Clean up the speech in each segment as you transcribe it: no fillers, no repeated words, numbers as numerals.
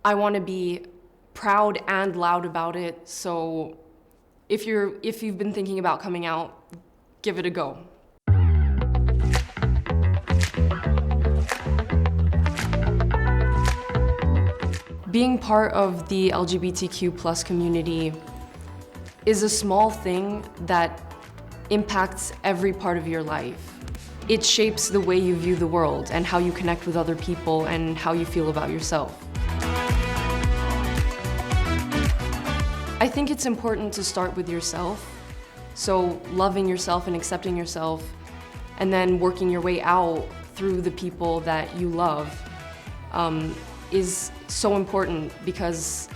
I want to be proud and loud about it. So if you've been thinking about coming out, give it a go. Being part of the LGBTQ+ community is a small thing that impacts every part of your life. It shapes the way you view the world and how you connect with other people and how you feel about yourself. I think it's important to start with yourself. So loving yourself and accepting yourself, and then working your way out through the people that you love is so important, because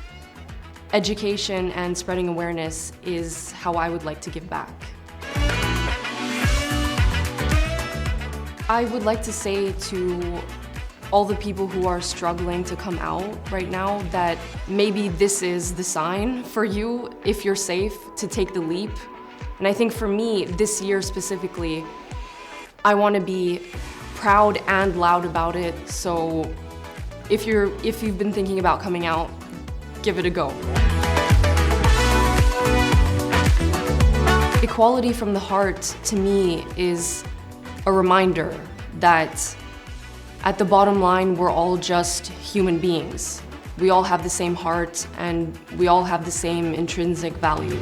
education and spreading awareness is how I would like to give back. I would like to say to all the people who are struggling to come out right now that maybe this is the sign for you, if you're safe, to take the leap. And I think for me, this year specifically, I want to be proud and loud about it. So if you've been thinking about coming out, give it a go. Equality from the heart, to me, is a reminder that at the bottom line, we're all just human beings. We all have the same heart and we all have the same intrinsic value.